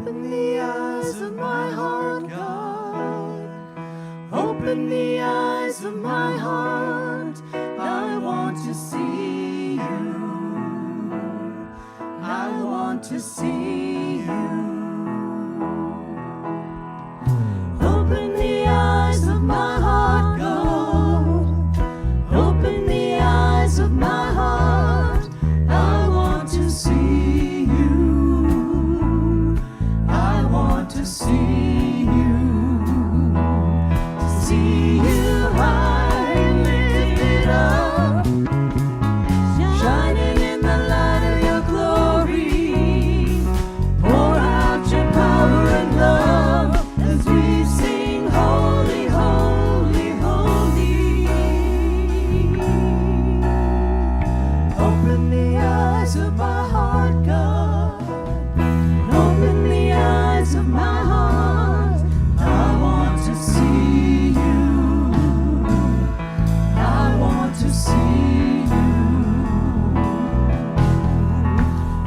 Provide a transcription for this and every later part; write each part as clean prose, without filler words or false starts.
Open the eyes of my heart, God. Open the eyes of my heart. I want to see you. I want to see you. Open the eyes of my heart, God. Open the eyes of my heart. I want to see you. I want to see you. To see you high and lifted up, shining in the light of your glory. Pour out your power and love as we sing holy, holy, holy. Open the eyes of my heart, God. Open the eyes of my heart. I want to see you. I want to see you.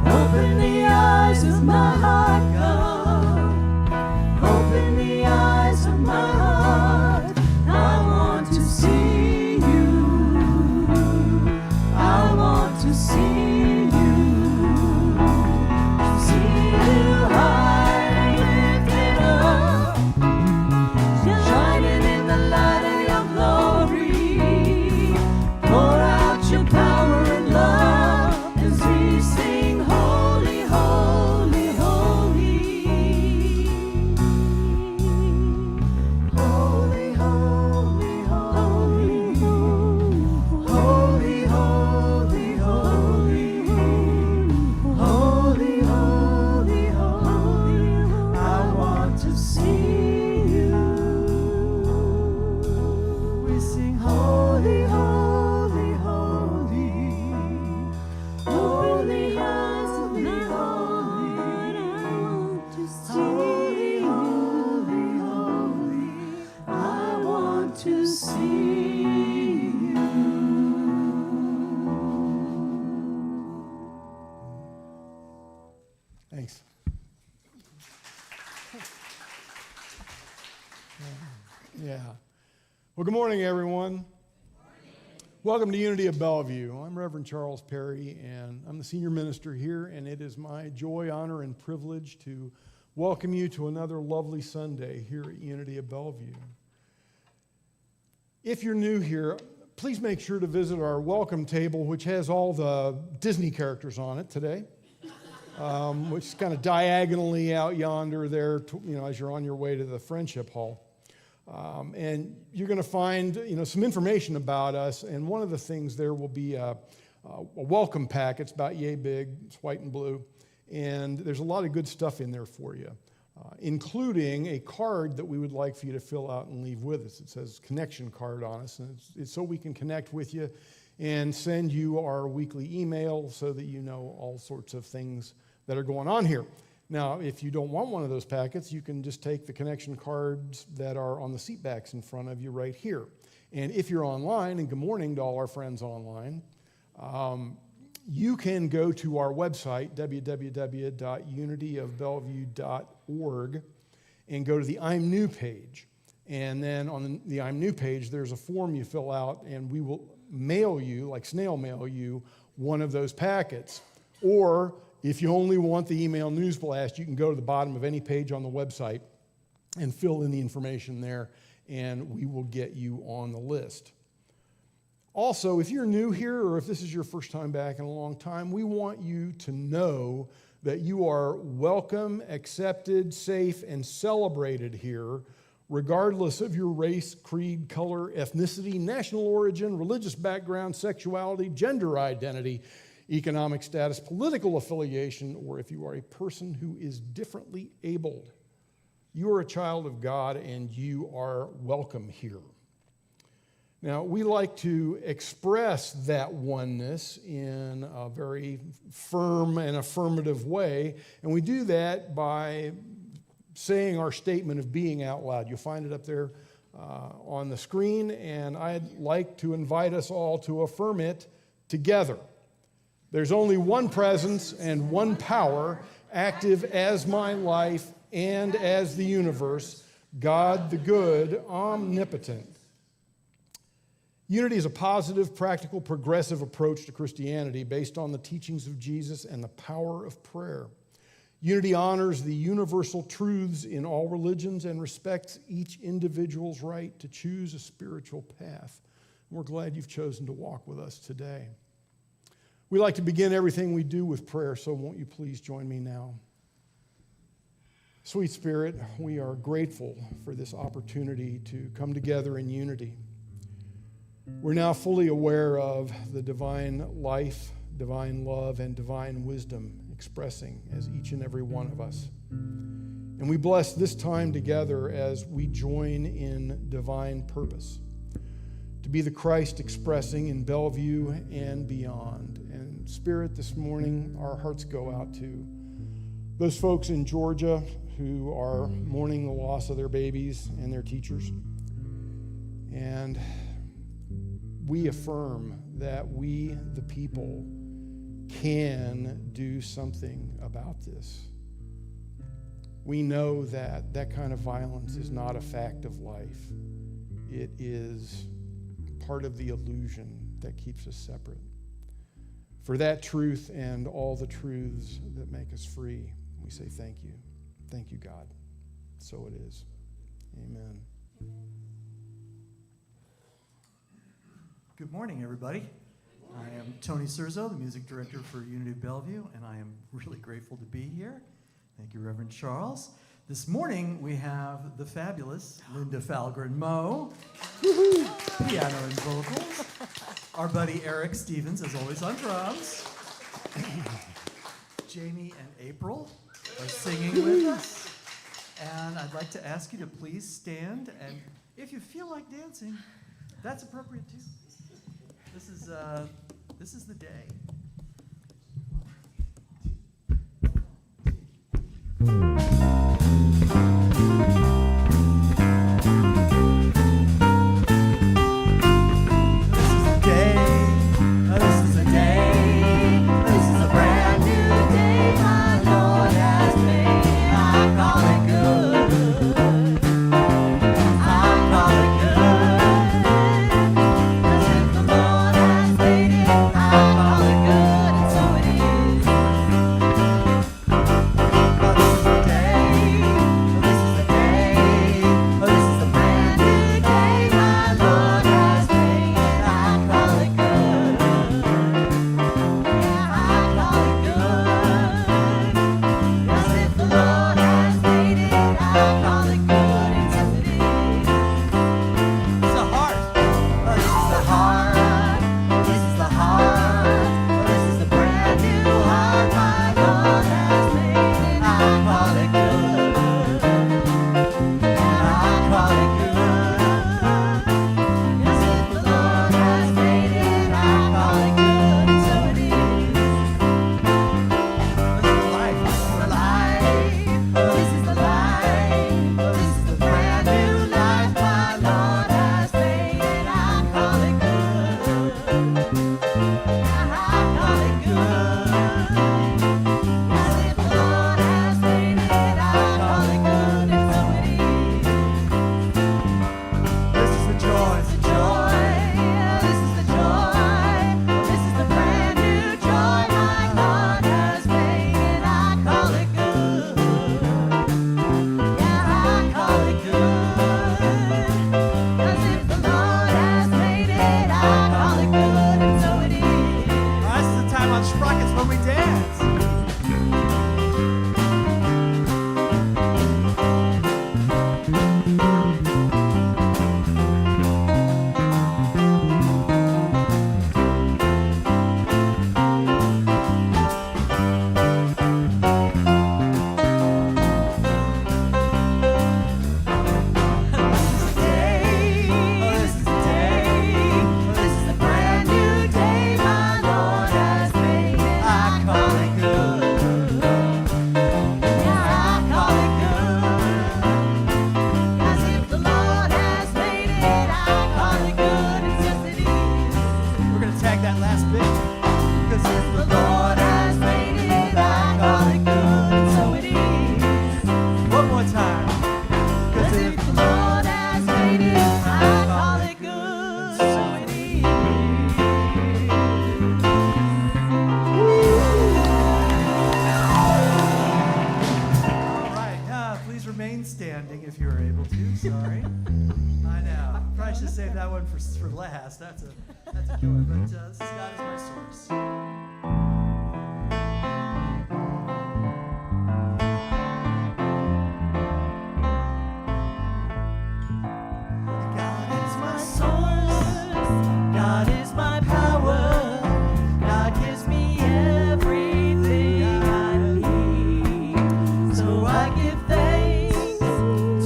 Open the eyes of my heart, God. Open the eyes of my heart. I want to see you. I want to see you. See you high and lifted up, shining in the light of your glory. Pour out your power and love as we sing holy, holy, holy. Holy, holy, holy. Holy, holy, holy. Holy, holy, holy. I want to see you. We sing holy, holy, holy. Holy, holy, holy. I want to see you. Holy, holy. I want to see you. Thanks. Yeah. Well, good morning, everyone. Welcome to Unity of Bellevue. I'm Reverend Charles Perry, and I'm the senior minister here, and it is my joy, honor, and privilege to welcome you to another lovely Sunday here at Unity of Bellevue. If you're new here, please make sure to visit our welcome table, which has all the Disney characters on it today, which is kind of diagonally out yonder there, as you're on your way to the Friendship Hall. And you're going to find, some information about us. And one of the things there will be a welcome pack. It's about yay big. It's white and blue. And there's a lot of good stuff in there for you, including a card that we would like for you to fill out and leave with us. It says connection card on us. And it's so we can connect with you and send you our weekly email so that you know all sorts of things that are going on here. Now, if you don't want one of those packets, you can just take the connection cards that are on the seat backs in front of you right here. And if you're online, and good morning to all our friends online, you can go to our website, www.unityofbellevue.org, and go to the I'm New page. And then on the I'm New page, there's a form you fill out, and we will mail you, like snail mail you, one of those packets. Or if you only want the email news blast, you can go to the bottom of any page on the website and fill in the information there, and we will get you on the list. Also, if you're new here or if this is your first time back in a long time, we want you to know that you are welcome, accepted, safe, and celebrated here, regardless of your race, creed, color, ethnicity, national origin, religious background, sexuality, gender identity, economic status, political affiliation, or if you are a person who is differently abled. You are a child of God and you are welcome here. Now, we like to express that oneness in a very firm and affirmative way, and we do that by saying our statement of being out loud. You'll find it up there on the screen, and I'd like to invite us all to affirm it together. There's only one presence and one power, active as my life and as the universe, God the good, omnipotent. Unity is a positive, practical, progressive approach to Christianity based on the teachings of Jesus and the power of prayer. Unity honors the universal truths in all religions and respects each individual's right to choose a spiritual path. We're glad you've chosen to walk with us today. We like to begin everything we do with prayer, so won't you please join me now? Sweet Spirit, we are grateful for this opportunity to come together in unity. We're now fully aware of the divine life, divine love, and divine wisdom expressing as each and every one of us. And we bless this time together as we join in divine purpose to be the Christ expressing in Bellevue and beyond. And Spirit, this morning, our hearts go out to those folks in Georgia who are mourning the loss of their babies and their teachers. And we affirm that we, the people, can do something about this. We know that that kind of violence is not a fact of life. It is part of the illusion that keeps us separate. For that truth and all the truths that make us free, we say thank you. Thank you, God. So it is. Amen. Good morning, everybody. I am Tony Surzo, the music director for Unity of Bellevue, and I am really grateful to be here. Thank you, Reverend Charles. This morning, we have the fabulous Linda Falgren-Moe, piano and vocals. Our buddy Eric Stevens, as always, on drums. Jamie and April are singing with us. And I'd like to ask you to please stand, and if you feel like dancing, that's appropriate too. This is the day. I call it good. sorry. I know. Probably should save that one for last. That's a killer. But this is God is my source. God is my source. God is my power. God gives me everything I need. So I give thanks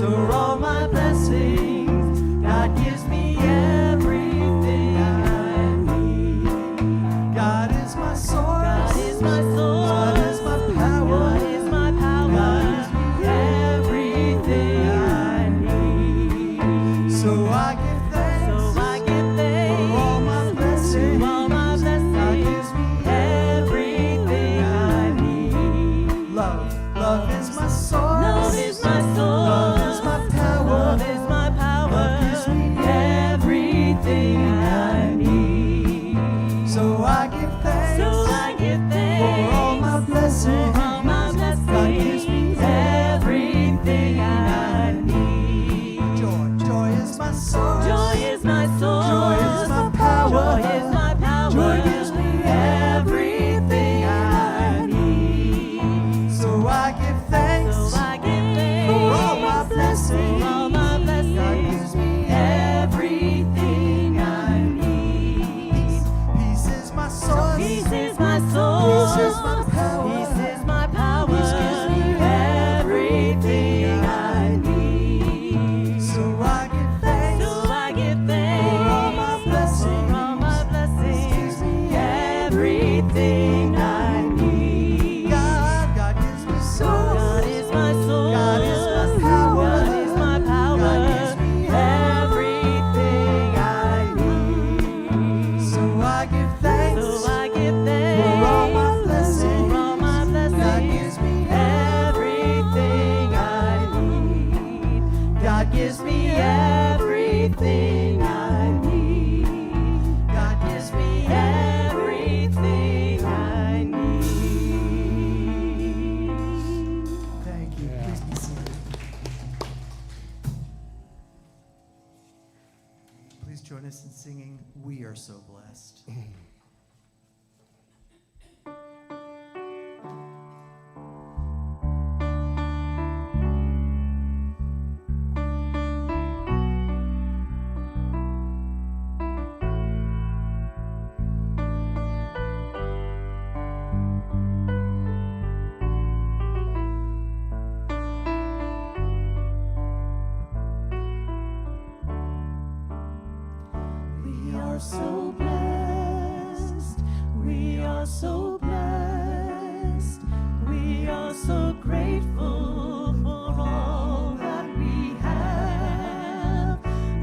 for all my blessings. God gives me everything I need. God is my source. God is my source. God is my power. God is my power. God gives me everything I need. So I give thanks. So I give thanks for all my blessings. For all my blessings. God gives me everything I need. Love is my source. Love is my source. Love is my power. Love is my power. God gives me everything I need. So I give thanks. So I give thanks for all my blessings. For all my blessings. God gives me everything I need. Joy is my source. Joy is my source. Joy is my power. Joy is my power. Joy gives me everything I need. So I give thanks. So I give thanks for all my blessings. For all my blessings. God gives me everything I need. Peace is my source. Peace is my source. Peace is my power. Peace is my power. Peace gives me everything I need. So I give thanks. So I give thanks for all my blessings. For all my blessings. Peace gives me everything I need. God gives me source. God is my source. God is my power. God is my power. God gives me everything I need. So I give thanks. So I give thanks for all my blessings. For all my blessings. God gives me everything I need. God gives me everything I need. God gives me everything I need. Thank you. Yeah. Please be seated. Please join us in singing We Are So Blessed. We are so blessed. We are so blessed. We are so grateful for all that we have.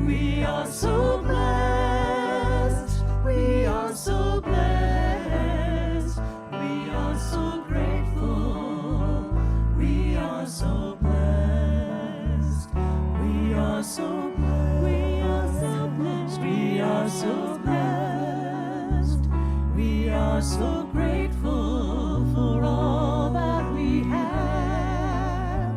We are so blessed. We are so blessed. We are so grateful. We are so blessed. We are so blessed. We are so blessed. We are so blessed. We are so grateful for all that we have.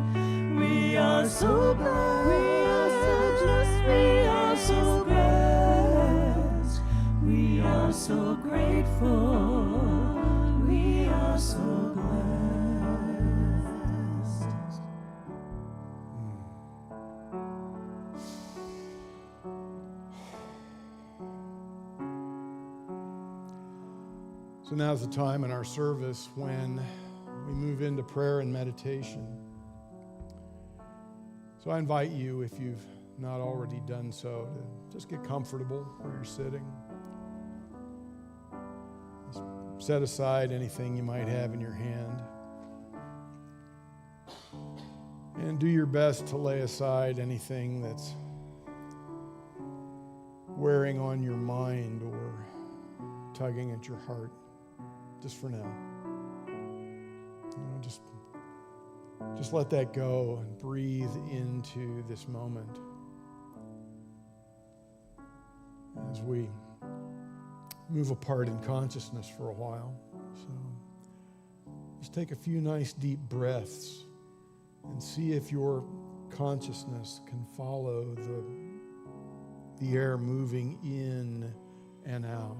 We are so blessed. We are so blessed. We are so blessed. We are so grateful. We are so blessed. So now's the time in our service when we move into prayer and meditation. So I invite you, if you've not already done so, to just get comfortable where you're sitting. Just set aside anything you might have in your hand. And do your best to lay aside anything that's wearing on your mind or tugging at your heart. Just for now. Just let that go and breathe into this moment as we move apart in consciousness for a while. So just take a few nice deep breaths and see if your consciousness can follow the air moving in and out.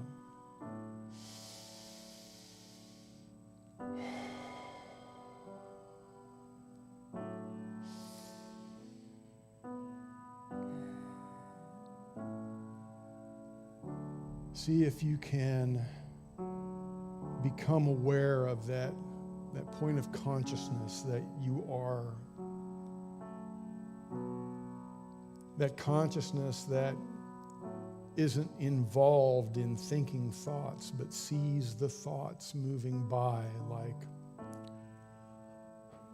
See if you can become aware of that point of consciousness that you are. That consciousness that isn't involved in thinking thoughts, but sees the thoughts moving by like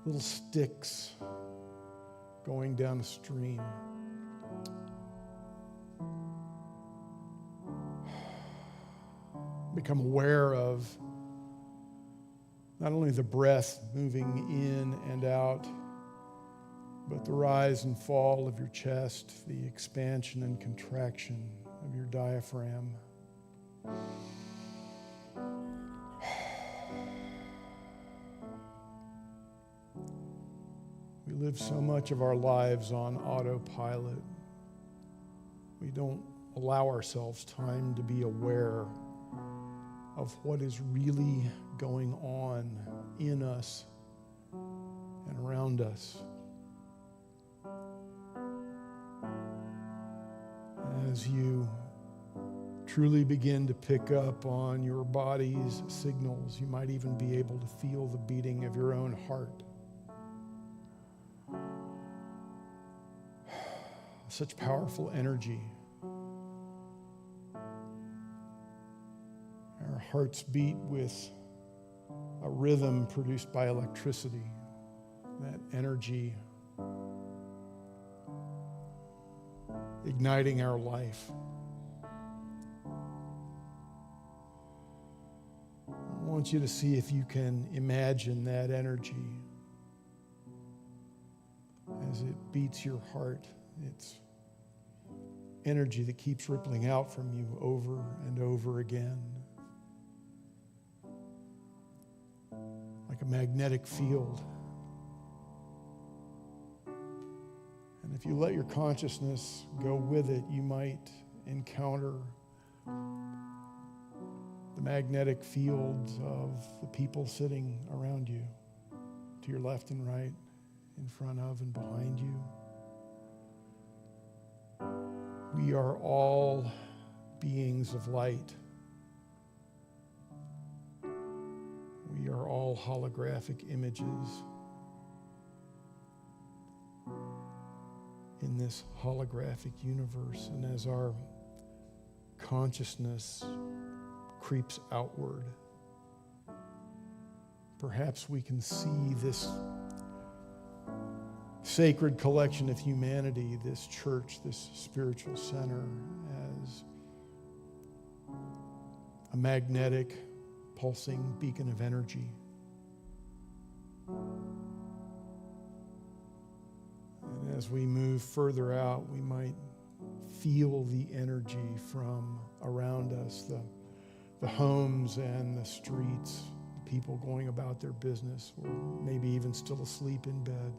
little sticks going down a stream. Become aware of not only the breath moving in and out, but the rise and fall of your chest, the expansion and contraction of your diaphragm. We live so much of our lives on autopilot. We don't allow ourselves time to be aware of what is really going on in us and around us. As you truly begin to pick up on your body's signals, you might even be able to feel the beating of your own heart. Such powerful energy. Our hearts beat with a rhythm produced by electricity. That energy igniting our life. I want you to see if you can imagine that energy as it beats your heart. It's energy that keeps rippling out from you over and over again. Like a magnetic field. And if you let your consciousness go with it, you might encounter the magnetic fields of the people sitting around you, to your left and right, in front of and behind you. We are all beings of light. We are all holographic images in this holographic universe. And as our consciousness creeps outward, perhaps we can see this sacred collection of humanity, this church, this spiritual center, as a magnetic, pulsing beacon of energy. And as we move further out, we might feel the energy from around us, the homes and the streets, the people going about their business, or maybe even still asleep in bed.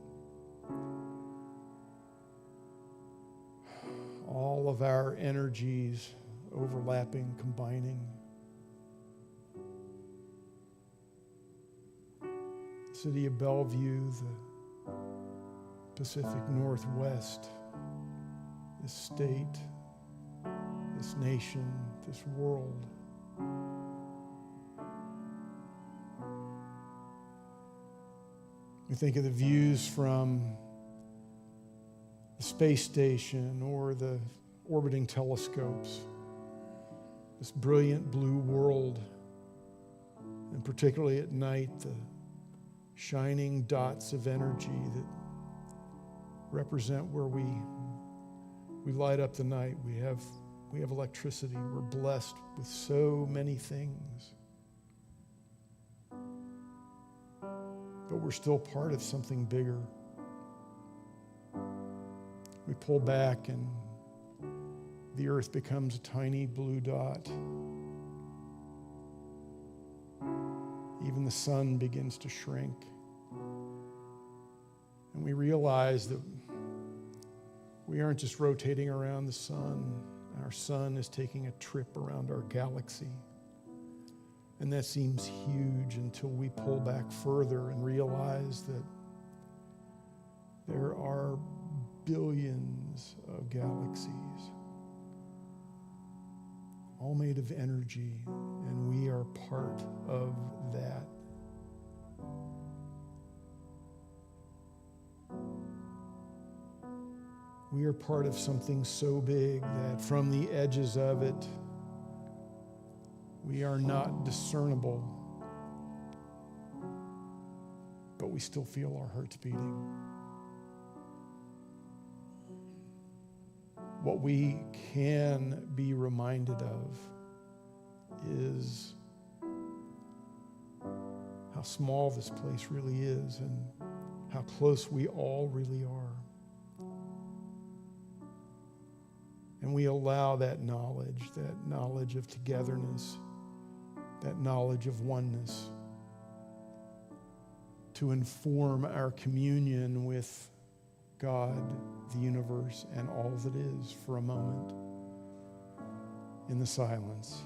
All of our energies overlapping, combining. The city of Bellevue, the Pacific Northwest, this state, this nation, this world. We think of the views from the space station or the orbiting telescopes, this brilliant blue world, and particularly at night, the shining dots of energy that represent where we light up the night. We have electricity. We're blessed with so many things. But we're still part of something bigger. We pull back and the earth becomes a tiny blue dot. Even the sun begins to shrink. And we realize that We aren't just rotating around the sun. Our sun is taking a trip around our galaxy. And that seems huge until we pull back further and realize that there are billions of galaxies, all made of energy, and we are part of that. We are part of something so big that from the edges of it, we are not discernible, but we still feel our hearts beating. What we can be reminded of is how small this place really is and how close we all really are. And we allow that knowledge of togetherness, that knowledge of oneness, to inform our communion with God, the universe, and all that is for a moment in the silence.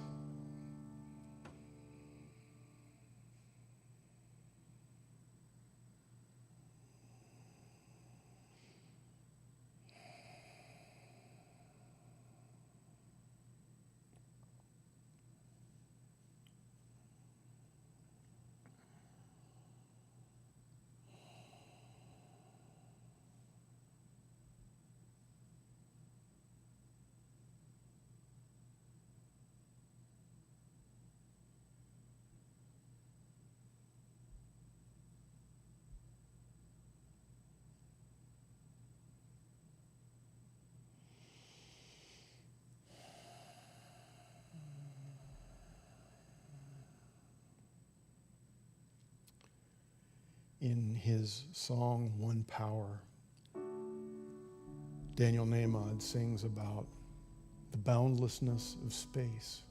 In his song, One Power, Daniel Nahmod sings about the boundlessness of space.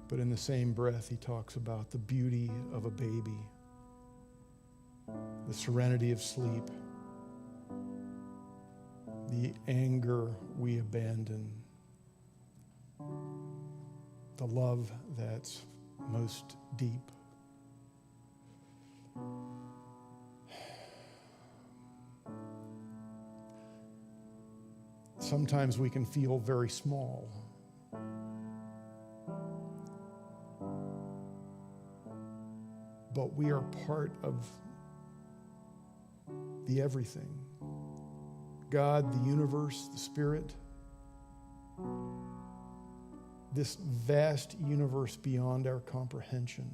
But in the same breath, he talks about the beauty of a baby, the serenity of sleep, the anger we abandon, the love that's most deep. Sometimes we can feel very small. But we are part of the everything. God, the universe, the Spirit, this vast universe beyond our comprehension,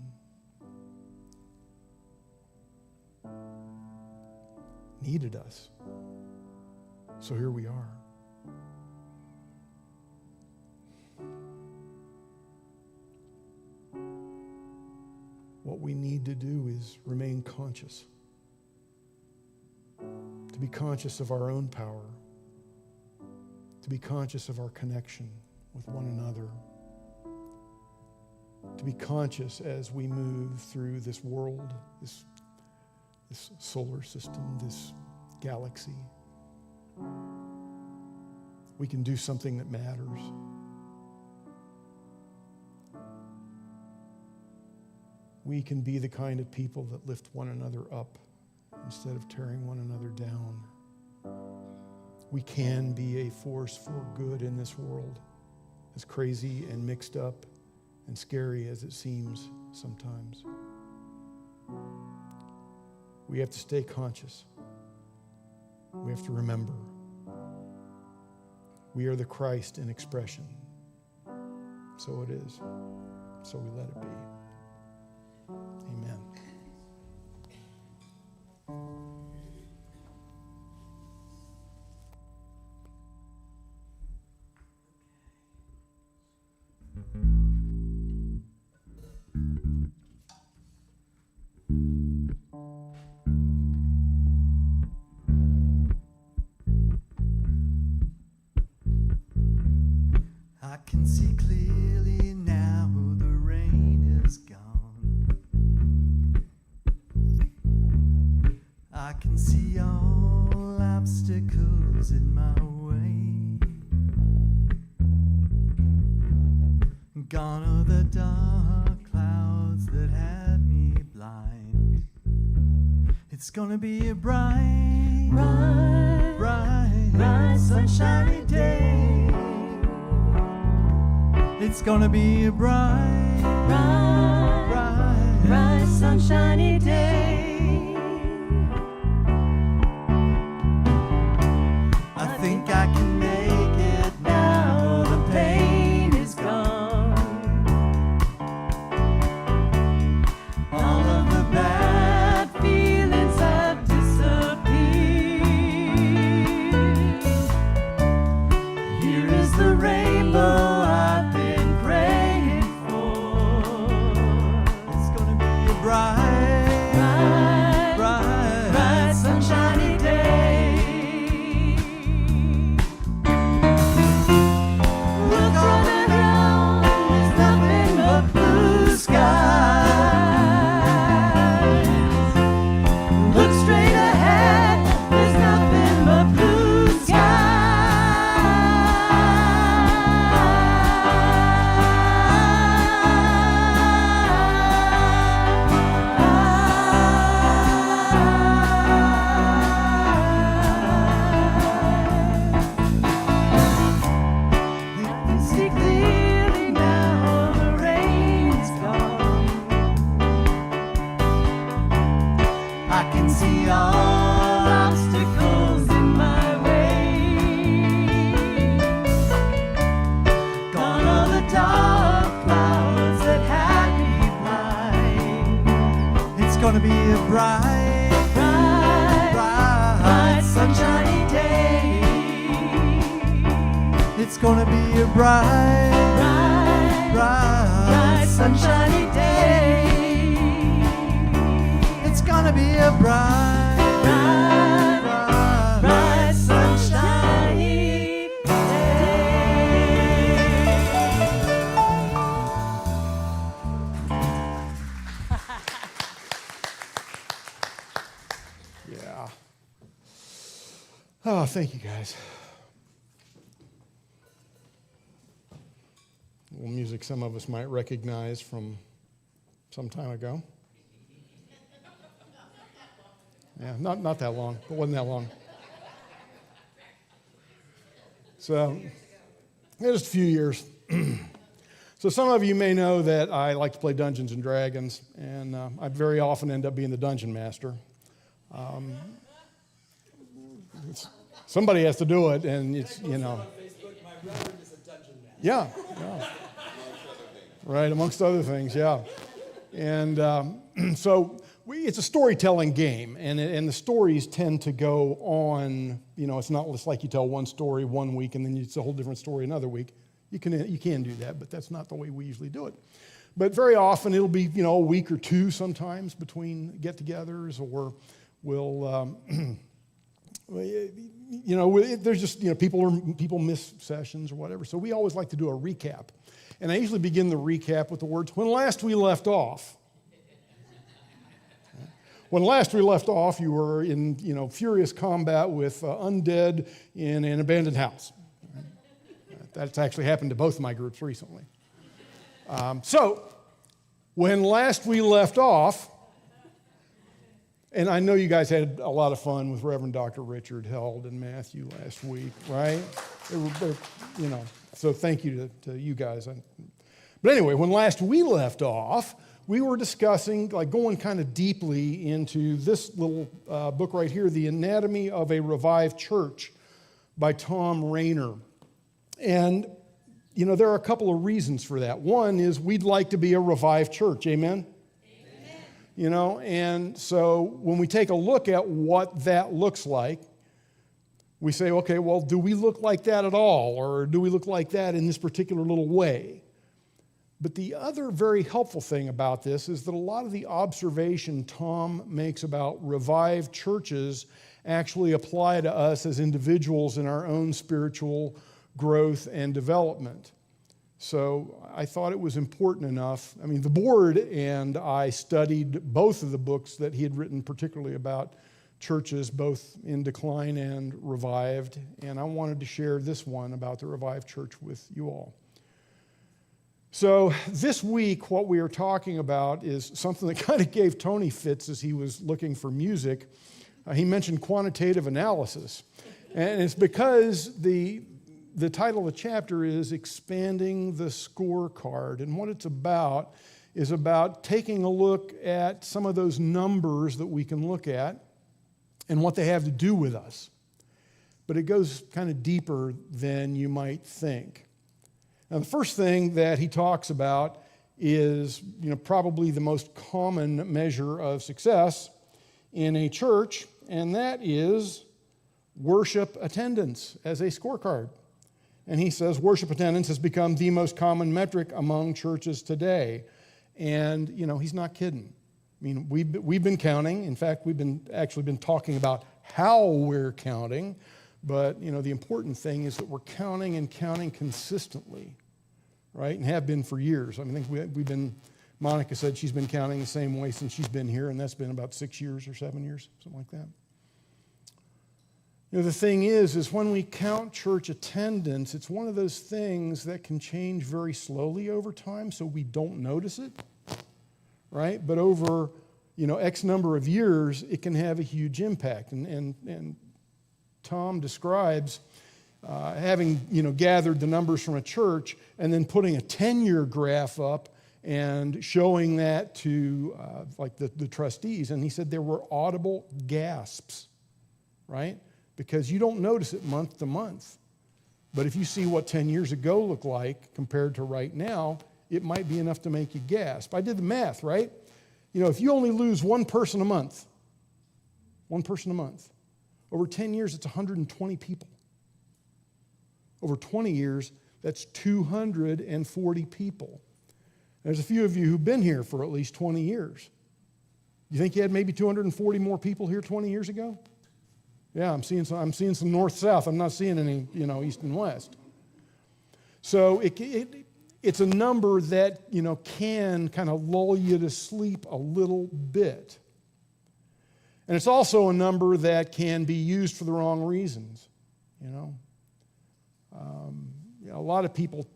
needed us. So here we are. What we need to do is remain conscious, to be conscious of our own power, to be conscious of our connection with one another, to be conscious as we move through this world, this solar system, this galaxy. We can do something that matters. We can be the kind of people that lift one another up instead of tearing one another down. We can be a force for good in this world, as crazy and mixed up and scary as it seems sometimes. We have to stay conscious. We have to remember. We are the Christ in expression. So it is. So we let it be. Amen. I can see clearly now the rain is gone. I can see all obstacles in my way. Gone are the dark clouds that had me blind. It's gonna be a bright, sunshiny day. It's gonna be a bright, sunshiny day. I think I can make it now. The pain is gone. All of the bad feelings have disappeared. Here is the rainbow I've been praying for. It's gonna be a bright, sunshiny day. Look all around, there's nothing but blue skies. Look straight ahead, there's nothing but blue See clearly now, the rain's gone. I can see all obstacles in my way. Gone are the dark clouds that had me blind. It's gonna be a bright, sunshiny day. It's gonna be a bright, sunshiny day. It's gonna be a bright, sunshiny day. Yeah. Oh, thank you guys. A little music some of us might recognize from some time ago. Yeah, not that long, but wasn't that long. So, just a few years. So some of you may know that I like to play Dungeons and Dragons, and I very often end up being the dungeon master. Somebody has to do it, and it's, you know. Yeah. Right, amongst other things, yeah. And so it's a storytelling game, and the stories tend to go on. You know, it's not just like you tell one story one week and then it's a whole different story another week. You can do that, but that's not the way we usually do it. But very often it'll be, you know, a week or two sometimes between get-togethers, or we'll, you know, there's just, you know, people miss sessions or whatever. So we always like to do a recap. And I usually begin the recap with the words, "When last we left off." When last we left off, you were in, you know, furious combat with undead in an abandoned house. That's actually happened to both of my groups recently. So, when last we left off, and I know you guys had a lot of fun with Reverend Dr. Richard Held and Matthew last week, right? They're, you know, so thank you to you guys. But anyway, when last we left off, we were discussing, like going kind of deeply into this little book right here, The Anatomy of a Revived Church by Tom Rainer. And, you know, there are a couple of reasons for that. One is we'd like to be a revived church, amen? Amen. You know, and so when we take a look at what that looks like, we say, okay, well, do we look like that at all? Or do we look like that in this particular little way? But the other very helpful thing about this is that a lot of the observation Tom makes about revived churches actually apply to us as individuals in our own spiritual growth and development. So I thought it was important enough. I mean, the board and I studied both of the books that he had written, particularly about churches, both in decline and revived, and I wanted to share this one about the revived church with you all. So this week, what we are talking about is something that kind of gave Tony fits as he was looking for music. He mentioned quantitative analysis, and it's because the title of the chapter is Expanding the Scorecard, and what it's about is about taking a look at some of those numbers that we can look at and what they have to do with us. But it goes kind of deeper than you might think. Now, the first thing that he talks about is, probably the most common measure of success in a church, and that is worship attendance as a scorecard. And he says worship attendance has become the most common metric among churches today. And, he's not kidding. I mean, we've been counting. In fact, we've been talking about how we're counting. But, the important thing is that we're counting and counting consistently, right? And have been for years. I mean, Monica said she's been counting the same way since she's been here, and that's been about 6 years or 7 years, something like that. The thing is when we count church attendance, it's one of those things that can change very slowly over time, so we don't notice it, right? But over, X number of years, it can have a huge impact. And Tom describes having, gathered the numbers from a church and then putting a 10-year graph up and showing that to the trustees. And he said there were audible gasps, right? Because you don't notice it month to month. But if you see what 10 years ago looked like compared to right now, it might be enough to make you gasp. I did the math, right? If you only lose one person a month, over 10 years, it's 120 people. Over 20 years, that's 240 people. There's a few of you who've been here for at least 20 years. You think you had maybe 240 more people here 20 years ago? Yeah, I'm seeing some north-south. I'm not seeing any, east and west. So it's a number that, can kind of lull you to sleep a little bit. And it's also a number that can be used for the wrong reasons, A lot of people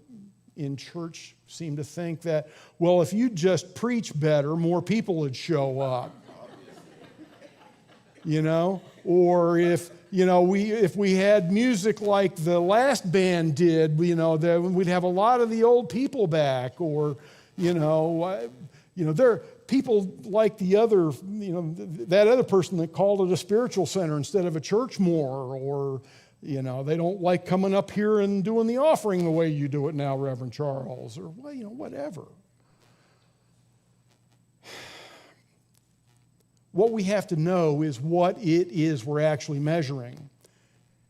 in church seem to think that, well, if you just preach better, more people would show up. Or if we had music like the last band did, we'd have a lot of the old people back. Or, there are people like the other, that other person that called it a spiritual center instead of a church more. Or, they don't like coming up here and doing the offering the way you do it now, Reverend Charles. Or, whatever. What we have to know is what it is we're actually measuring.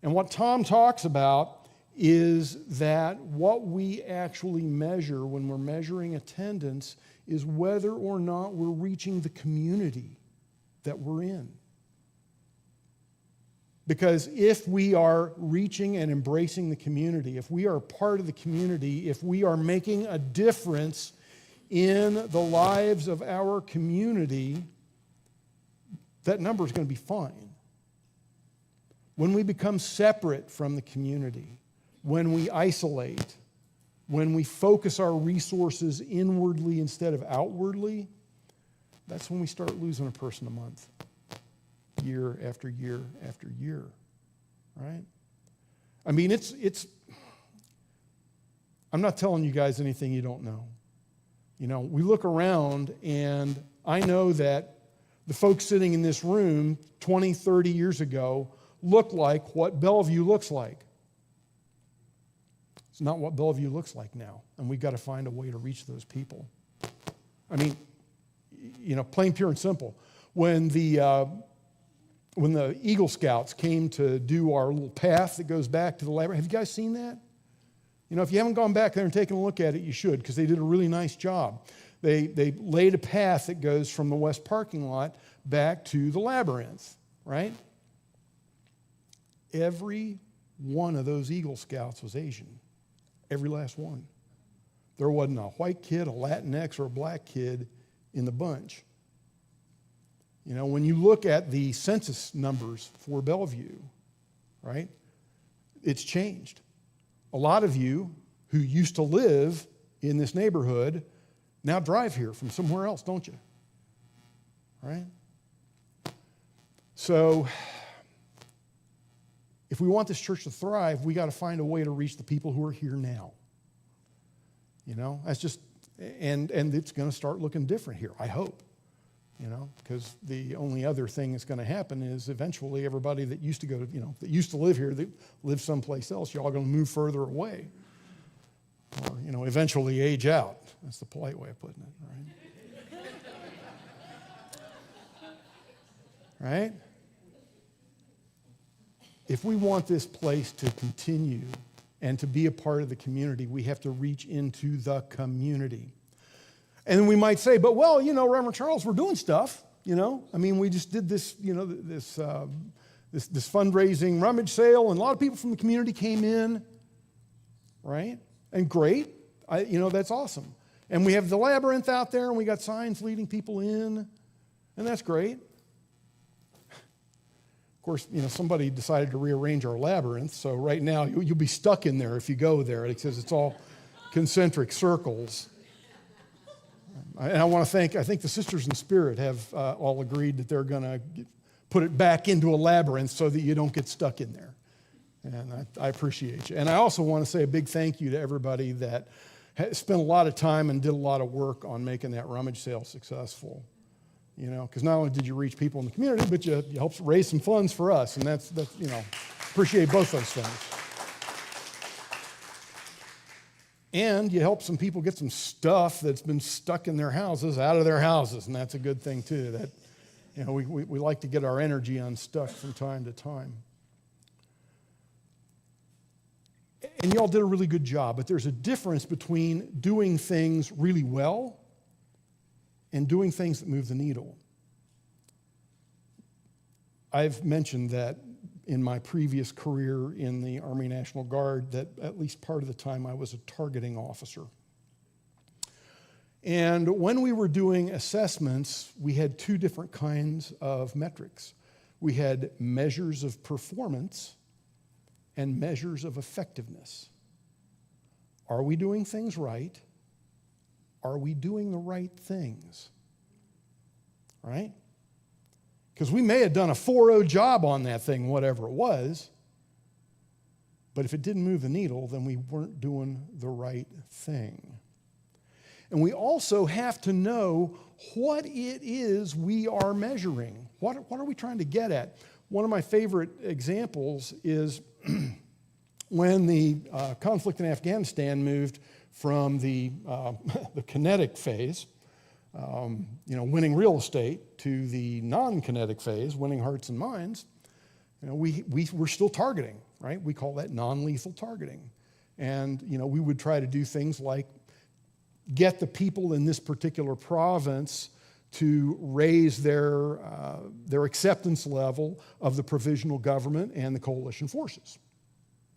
And what Tom talks about is that what we actually measure when we're measuring attendance is whether or not we're reaching the community that we're in. Because if we are reaching and embracing the community, if we are part of the community, if we are making a difference in the lives of our community, that number is going to be fine. When we become separate from the community, when we isolate, when we focus our resources inwardly instead of outwardly, that's when we start losing a person a month, year after year after year, right? I mean, I'm not telling you guys anything you don't know. We look around, and I know that the folks sitting in this room 20, 30 years ago looked like what Bellevue looks like. It's not what Bellevue looks like now, and we've got to find a way to reach those people. I mean, plain, pure, and simple. When the Eagle Scouts came to do our little path that goes back to the library, have you guys seen that? If you haven't gone back there and taken a look at it, you should, because they did a really nice job. They laid a path that goes from the west parking lot back to the labyrinth, right? Every one of those Eagle Scouts was Asian. Every last one. There wasn't a white kid, a Latinx, or a black kid in the bunch. You know, when you look at the census numbers for Bellevue, right, it's changed. A lot of you who used to live in this neighborhood now drive here from somewhere else, don't you? Right? So, if we want this church to thrive, we got to find a way to reach the people who are here now. You know, that's just, and it's going to start looking different here, I hope. You know, because the only other thing that's going to happen is eventually everybody that used to go to, you know, that used to live here, that lives someplace else, you're all going to move further away. Or, you know, eventually age out. That's the polite way of putting it, right? Right? If we want this place to continue and to be a part of the community, we have to reach into the community. And then we might say, but well, you know, Reverend Charles, we're doing stuff, you know. I mean, we just did this, you know, this fundraising rummage sale, and a lot of people from the community came in, right? And great, you know, that's awesome. And we have the labyrinth out there, and we got signs leading people in, and that's great. Of course, you know, somebody decided to rearrange our labyrinth, so right now you'll be stuck in there if you go there, because it's all concentric circles. And I want to thank, I think the Sisters in Spirit have all agreed that they're going to put it back into a labyrinth so that you don't get stuck in there. And I appreciate you. And I also want to say a big thank you to everybody that spent a lot of time and did a lot of work on making that rummage sale successful. You know, because not only did you reach people in the community, but you helped raise some funds for us. And that's you know, appreciate both those things. And you help some people get some stuff that's been stuck in their houses out of their houses, and that's a good thing too. That, you know, we like to get our energy unstuck from time to time. And y'all did a really good job, but there's a difference between doing things really well and doing things that move the needle. I've mentioned that in my previous career in the Army National Guard, that at least part of the time I was a targeting officer. And when we were doing assessments, we had two different kinds of metrics. We had measures of performance and measures of effectiveness. Are we doing things right? Are we doing the right things? Right? Because we may have done a 4.0 job on that thing, whatever it was, but if it didn't move the needle, then we weren't doing the right thing. And we also have to know what it is we are measuring. What are we trying to get at? One of my favorite examples is when the conflict in Afghanistan moved from the kinetic phase, you know, winning real estate, to the non-kinetic phase, winning hearts and minds. You know, we're still targeting, right? We call that non-lethal targeting. And, you know, we would try to do things like get the people in this particular province to raise their acceptance level of the provisional government and the coalition forces.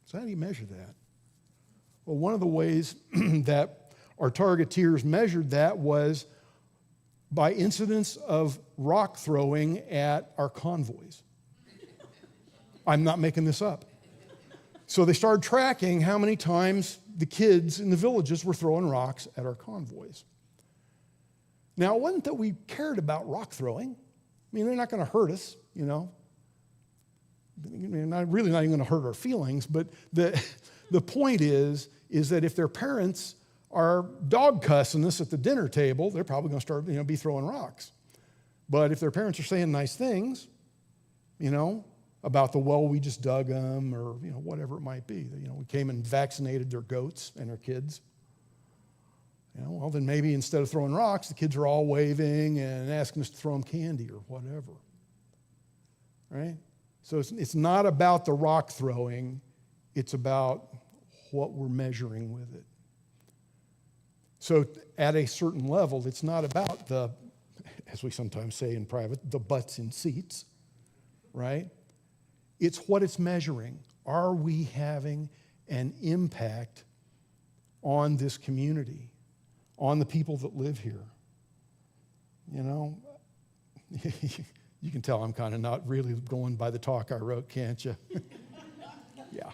So how do you measure that? Well, one of the ways that our targeteers measured that was by incidents of rock throwing at our convoys. I'm not making this up. So they started tracking how many times the kids in the villages were throwing rocks at our convoys. Now, it wasn't that we cared about rock throwing. I mean, they're not going to hurt us, you know. They're not even going to hurt our feelings, but the point is that if their parents are dog cussing us at the dinner table, they're probably going to start, you know, be throwing rocks. But if their parents are saying nice things, you know, about the well we just dug them, or, you know, whatever it might be. You know, we came and vaccinated their goats and their kids. You know, well, then maybe instead of throwing rocks, the kids are all waving and asking us to throw them candy or whatever. Right? So it's not about the rock throwing. It's about what we're measuring with it. So at a certain level, it's not about the, as we sometimes say in private, the butts in seats, right? It's what it's measuring. Are we having an impact on this community, on the people that live here? You know, You can tell I'm kind of not really going by the talk I wrote, can't you? Yeah.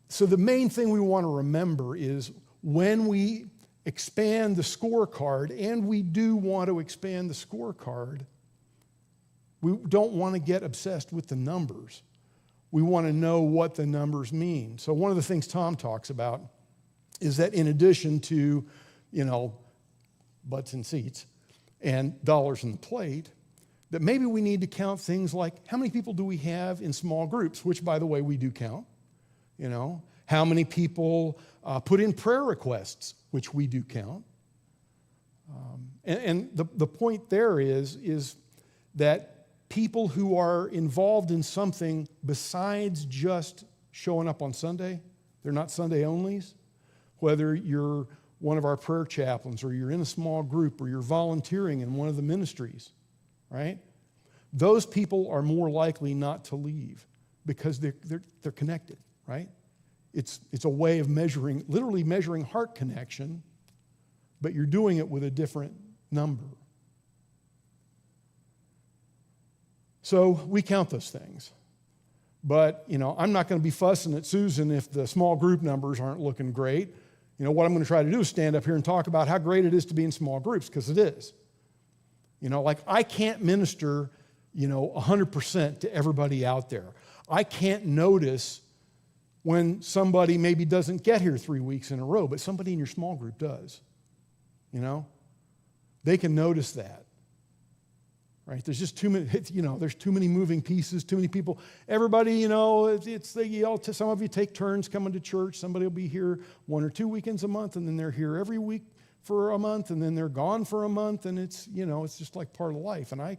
So the main thing we want to remember is when we expand the scorecard, and we do want to expand the scorecard, we don't want to get obsessed with the numbers. We want to know what the numbers mean. So one of the things Tom talks about is that in addition to, butts and seats and dollars in the plate, that maybe we need to count things like how many people do we have in small groups, which, by the way, we do count. How many people put in prayer requests, which we do count. And the point there is that people who are involved in something besides just showing up on Sunday, they're not Sunday onlys, whether you're one of our prayer chaplains or you're in a small group or you're volunteering in one of the ministries, right? Those people are more likely not to leave because they're connected, right? It's a way of literally measuring heart connection, but you're doing it with a different number. So we count those things. But, I'm not going to be fussing at Susan if the small group numbers aren't looking great. What I'm going to try to do is stand up here and talk about how great it is to be in small groups, because it is. I can't minister, 100% to everybody out there. I can't notice when somebody maybe doesn't get here 3 weeks in a row, but somebody in your small group does. They can notice that. Right? There's just too many, there's too many moving pieces, too many people. Everybody, some of you take turns coming to church. Somebody will be here 1 or 2 weekends a month, and then they're here every week for a month, and then they're gone for a month, and it's just like part of life. And I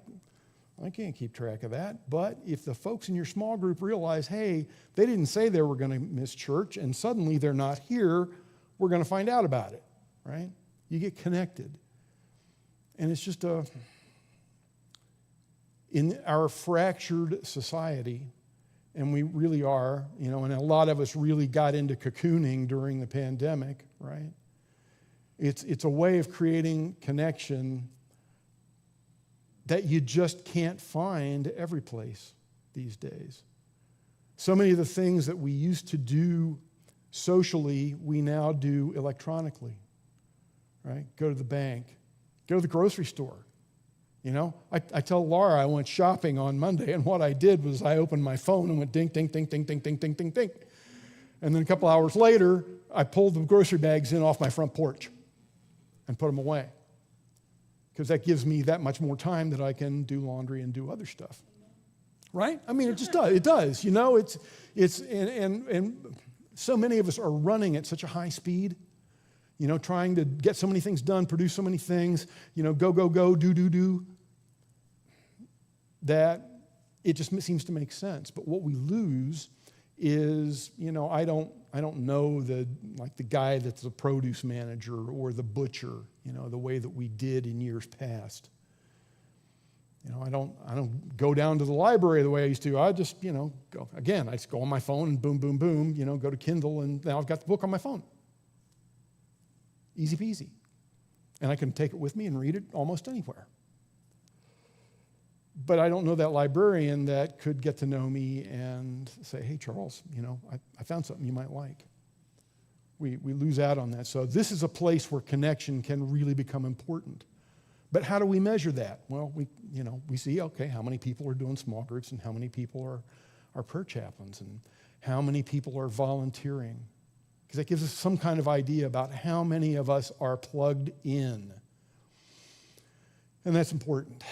can't keep track of that. But if the folks in your small group realize, hey, they didn't say they were going to miss church, and suddenly they're not here, we're going to find out about it, right? You get connected. And it's just in our fractured society, and we really are, and a lot of us really got into cocooning during the pandemic, right? It's a way of creating connection that you just can't find every place these days. So many of the things that we used to do socially, we now do electronically, right? Go to the bank, go to the grocery store. I tell Laura I went shopping on Monday, and what I did was I opened my phone and went ding, ding, ding, ding, ding, ding, ding, ding, ding. And then a couple hours later, I pulled the grocery bags in off my front porch and put them away, because that gives me that much more time that I can do laundry and do other stuff, right? I mean, it just does. It does. And so many of us are running at such a high speed, trying to get so many things done, produce so many things, go, go, go, do, that it just seems to make sense. But what we lose is, I don't know the guy that's the produce manager or the butcher, the way that we did in years past. I don't go down to the library the way I used to. I just, go. Again, I just go on my phone and boom, boom, boom, go to Kindle, and now I've got the book on my phone. Easy peasy. And I can take it with me and read it almost anywhere. But I don't know that librarian that could get to know me and say, hey, Charles, I found something you might like. We lose out on that. So this is a place where connection can really become important. But how do we measure that? Well, we see, okay, how many people are doing small groups, and how many people are prayer chaplains, and how many people are volunteering. Because that gives us some kind of idea about how many of us are plugged in. And that's important.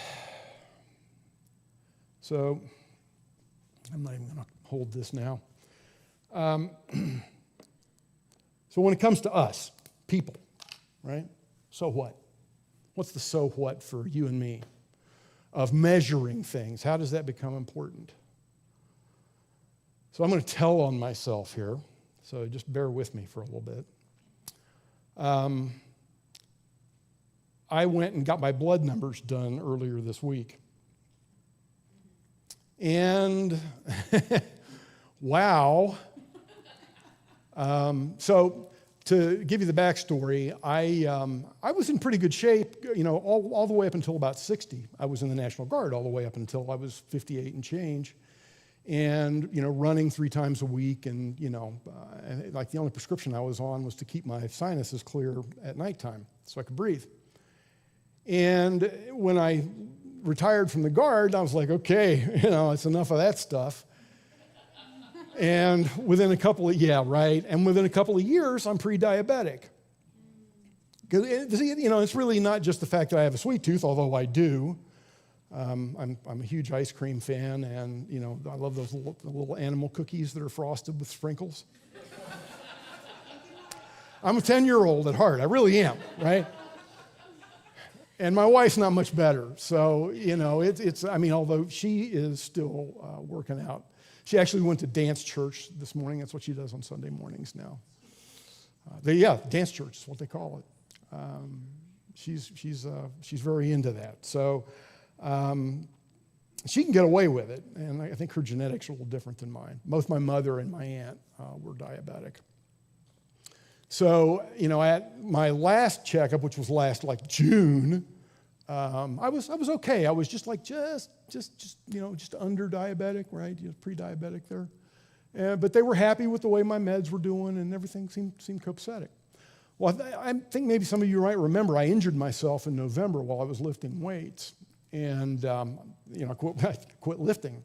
So I'm not even going to hold this now. So when it comes to us, people, right? So what? What's the so what for you and me of measuring things? How does that become important? So I'm going to tell on myself here. So just bear with me for a little bit. I went and got my blood numbers done earlier this week. And wow. So to give you the backstory, I was in pretty good shape, all the way up until about 60. I was in the National Guard all the way up until I was 58 and change. And, running 3 times a week, and, like the only prescription I was on was to keep my sinuses clear at nighttime so I could breathe. And when I retired from the Guard, I was like, okay, it's enough of that stuff. And within a couple of years, I'm pre-diabetic. Because, it's really not just the fact that I have a sweet tooth, although I do. I'm a huge ice cream fan, and, I love those little animal cookies that are frosted with sprinkles. I'm a 10-year-old at heart. I really am, right? And my wife's not much better. So, although she is still working out. She actually went to dance church this morning. That's what she does on Sunday mornings now. Dance church is what they call it. She's very into that. So she can get away with it, and I think her genetics are a little different than mine. Both my mother and my aunt were diabetic. So, at my last checkup, which was last June, I was okay. I was just under diabetic, right? Pre-diabetic there. But they were happy with the way my meds were doing, and everything seemed copacetic. Well, I think maybe some of you might remember I injured myself in November while I was lifting weights, and I quit lifting,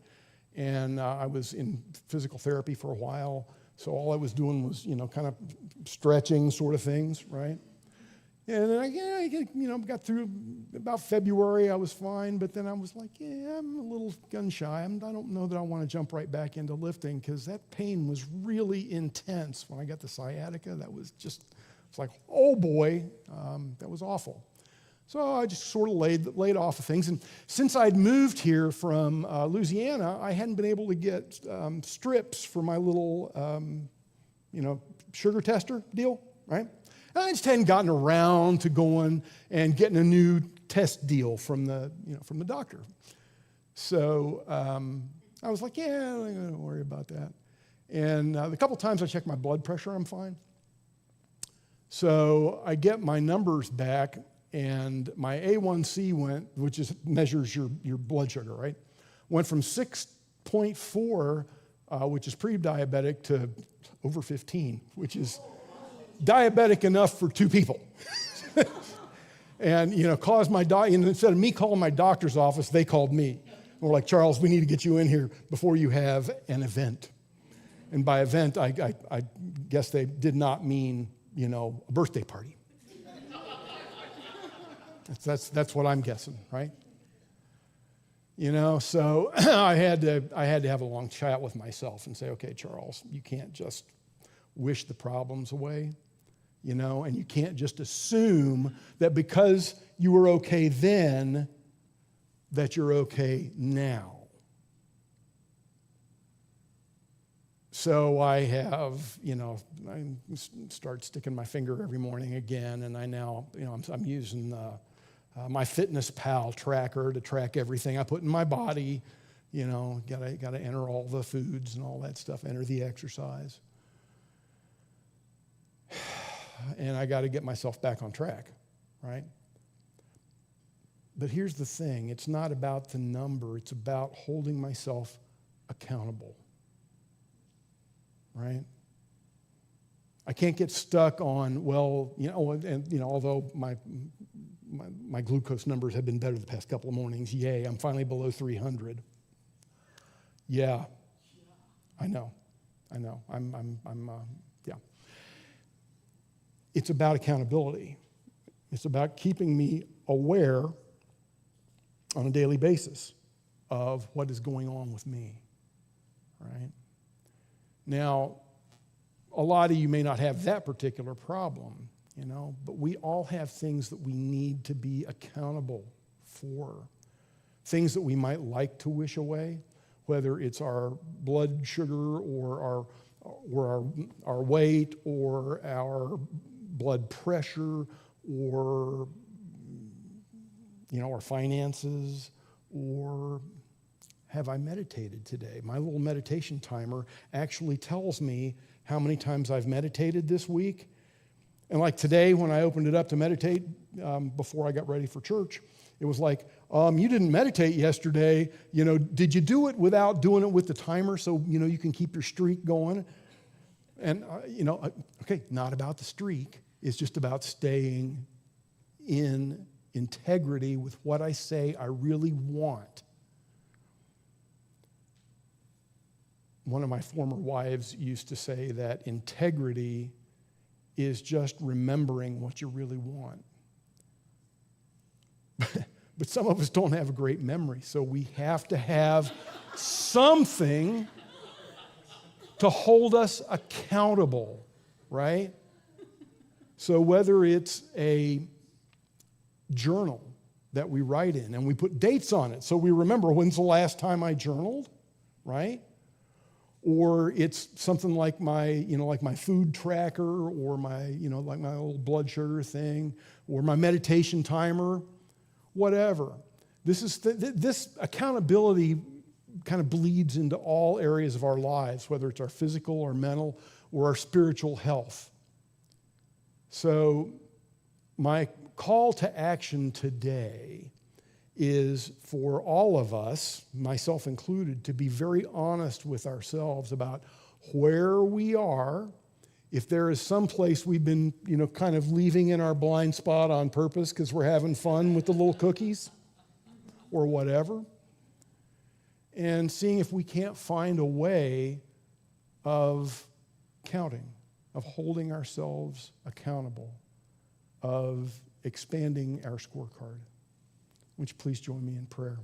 and I was in physical therapy for a while. So all I was doing was, kind of stretching sort of things, right? And then I got through about February. I was fine, but then I was like, I'm a little gun shy. I don't know that I want to jump right back into lifting, because that pain was really intense when I got the sciatica. That was it's like, oh boy, that was awful. So I just sort of laid off of things. And since I'd moved here from Louisiana, I hadn't been able to get strips for my little, sugar tester deal, right? And I just hadn't gotten around to going and getting a new test deal from the doctor. So I was like, I'm not going to worry about that. And the couple times I checked my blood pressure, I'm fine. So I get my numbers back, and my A1C which measures your blood sugar, right? Went from 6.4, which is pre-diabetic, to over 15, which is diabetic enough for 2 people. And, caused my instead of me calling my doctor's office, they called me. And we're like, Charles, we need to get you in here before you have an event. And by event, I guess they did not mean, a birthday party. That's what I'm guessing, right? So I had to have a long chat with myself and say, okay, Charles, you can't just wish the problems away, and you can't just assume that because you were okay then, that you're okay now. So I have, I start sticking my finger every morning again, and I now, I'm using my FitnessPal tracker to track everything I put in my body. Got to enter all the foods and all that stuff, enter the exercise. And I got to get myself back on track, right? But here's the thing. It's not about the number. It's about holding myself accountable, right? I can't get stuck on, although my glucose numbers have been better the past couple of mornings. Yay, I'm finally below 300. Yeah, I know. Yeah. It's about accountability. It's about keeping me aware on a daily basis of what is going on with me, right? Now, a lot of you may not have that particular problem, but we all have things that we need to be accountable for, things that we might like to wish away, whether it's our blood sugar or our weight or our blood pressure or our finances, or have I meditated today? My little meditation timer actually tells me how many times I've meditated this week, And like today, when I opened it up to meditate before I got ready for church, it was like, you didn't meditate yesterday. Did you do it without doing it with the timer so, you can keep your streak going? And, okay, not about the streak. It's just about staying in integrity with what I say I really want. One of my former wives used to say that integrity is just remembering what you really want. But some of us don't have a great memory, so we have to have something to hold us accountable, right? So whether it's a journal that we write in and we put dates on it so we remember when's the last time I journaled, right? Or it's something like my food tracker or my little blood sugar thing or my meditation timer, whatever. This accountability kind of bleeds into all areas of our lives, whether it's our physical or mental or our spiritual health. So my call to action today is for all of us, myself included, to be very honest with ourselves about where we are. If there is some place we've been, kind of leaving in our blind spot on purpose because we're having fun with the little cookies or whatever, and seeing if we can't find a way of counting, of holding ourselves accountable, of expanding our scorecard. Would you please join me in prayer?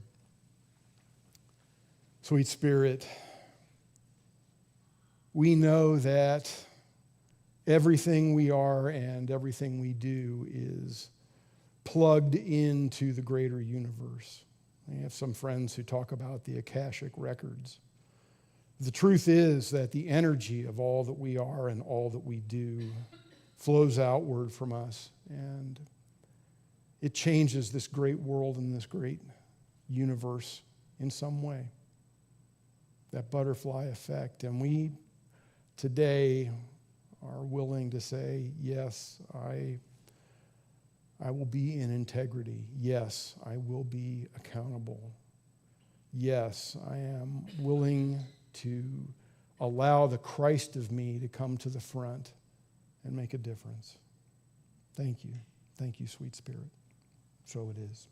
Sweet Spirit, we know that everything we are and everything we do is plugged into the greater universe. I have some friends who talk about the Akashic records. The truth is that the energy of all that we are and all that we do flows outward from us, and it changes this great world and this great universe in some way. That butterfly effect. And we today are willing to say, yes, I will be in integrity. Yes, I will be accountable. Yes, I am willing to allow the Christ of me to come to the front and make a difference. Thank you. Thank you, sweet Spirit. So it is.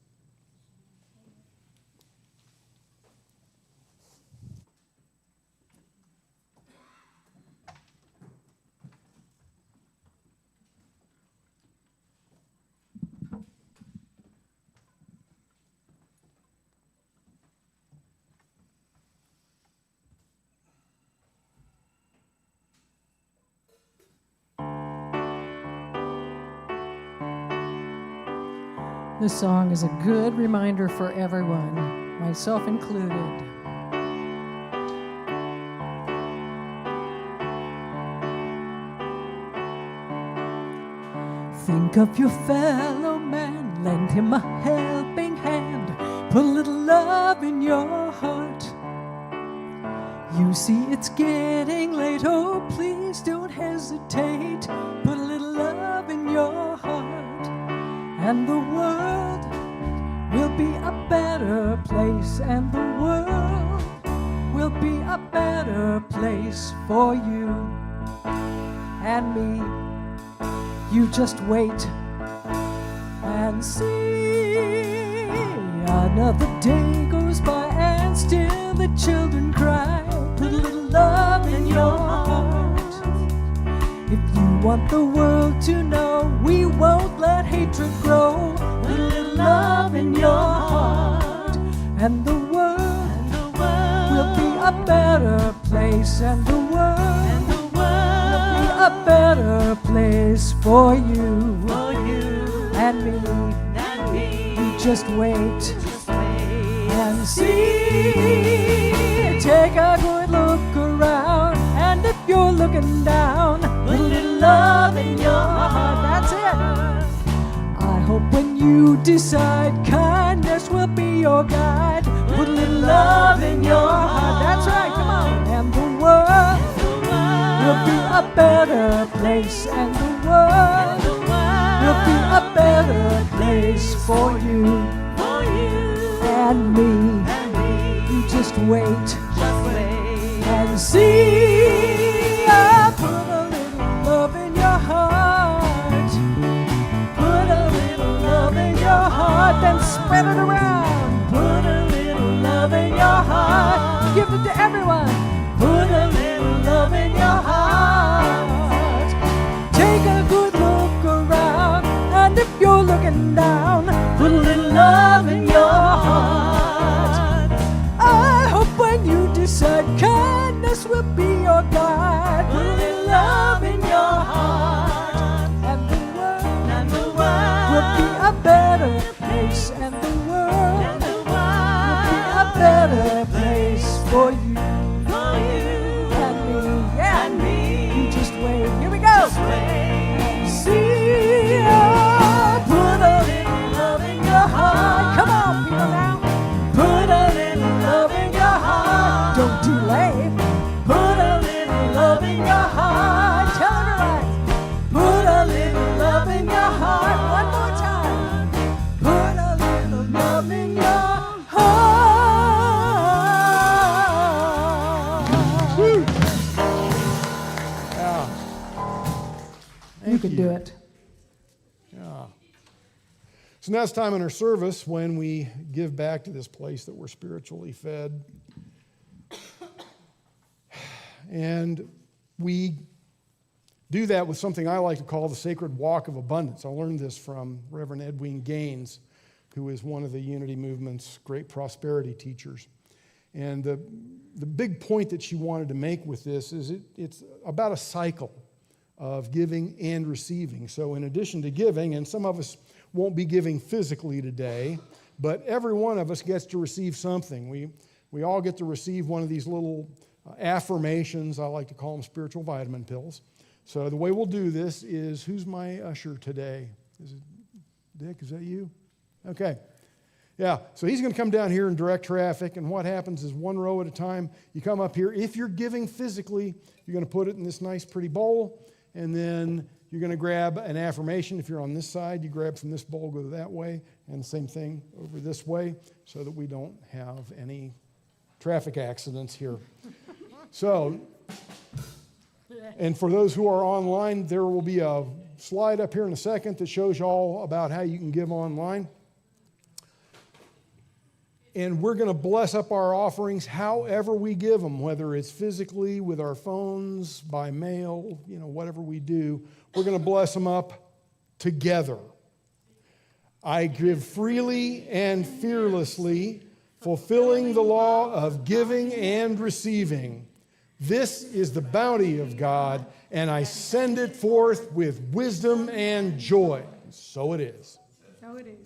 This song is a good reminder for everyone, myself included. Think of your fellow man, lend him a helping hand, put a little love in your heart. You see it's getting late, oh please don't hesitate, put a little love in your heart. And the world will be a better place, and the world will be a better place for you and me. You just wait and see. Another day goes by and still the children cry. Put a little love in your heart. If you want the world to know we won't let hatred grow, put a little love in your heart, and the world will be a better place, and the world will be a better place for you and me. You just wait and see. Take a good look around, and if you're looking down, put a little love in your heart. That's it. I hope when you decide kindness will be your guide, put a little love in your heart. That's right, come on. And the world will be a better place, and the world for you and me. You just wait and see. I put a little love in your heart. Put a little love in your heart, then spread it around. Put a little love in your heart. Give it to everyone. Put a little love in your heart. Take a good look around, and if you're looking down, put a little love in your heart. I hope when you decide kindness will be your guide, put a little love in your heart, and the world will be a better place, and the world will be a better place for you and me. You just wait. Here we go. See, put a little love in your heart. Come on, people now. Put a little love in your heart. Don't delay. Put a little love in your heart. Tell everyone. Put a little love in your heart. One more time. Put a little love in your heart. You can do it. Yeah. So now it's time in our service when we give back to this place that we're spiritually fed. And we do that with something I like to call the sacred walk of abundance. I learned this from Reverend Edwin Gaines, who is one of the Unity Movement's great prosperity teachers. And the big point that she wanted to make with this is it's about a cycle of giving and receiving. So in addition to giving, and some of us won't be giving physically today, but every one of us gets to receive something. We all get to receive one of these little affirmations. I like to call them spiritual vitamin pills. So the way we'll do this is, who's my usher today? Is it Dick? Is that you? Okay. Yeah, so he's going to come down here and direct traffic, and what happens is one row at a time, you come up here. If you're giving physically, you're going to put it in this nice pretty bowl, and then you're going to grab an affirmation. If you're on this side, you grab from this bowl, go that way, and the same thing over this way, so that we don't have any traffic accidents here. So, and for those who are online, there will be a slide up here in a second that shows you all about how you can give online. And we're going to bless up our offerings however we give them, whether it's physically, with our phones, by mail, whatever we do. We're going to bless them up together. I give freely and fearlessly, fulfilling the law of giving and receiving. This is the bounty of God, and I send it forth with wisdom and joy. So it is. So it is.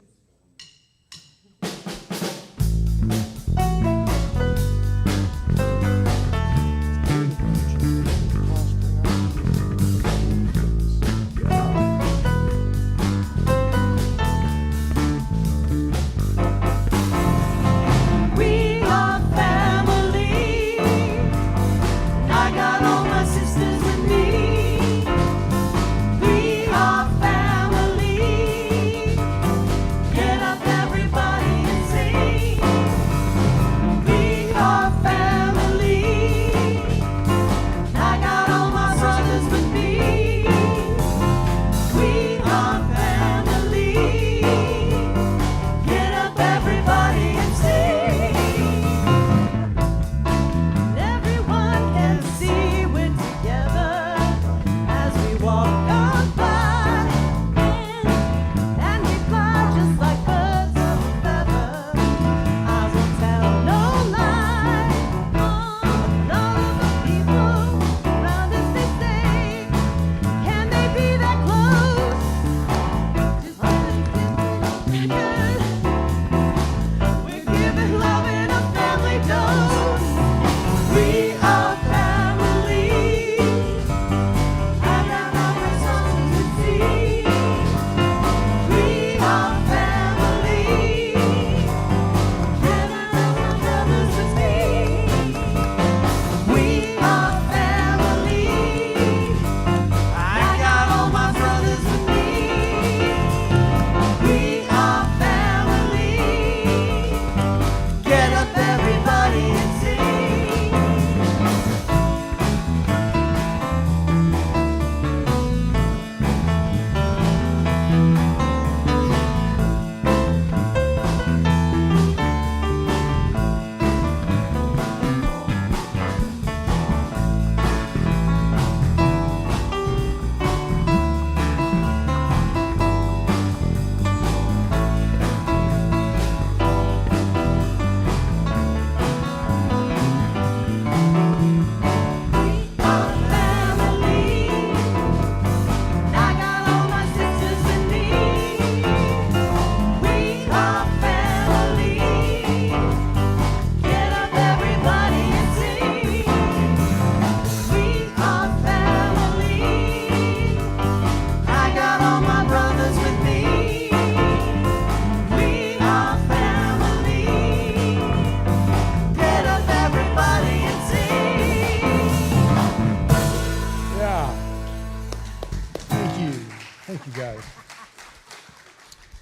Thank you, guys.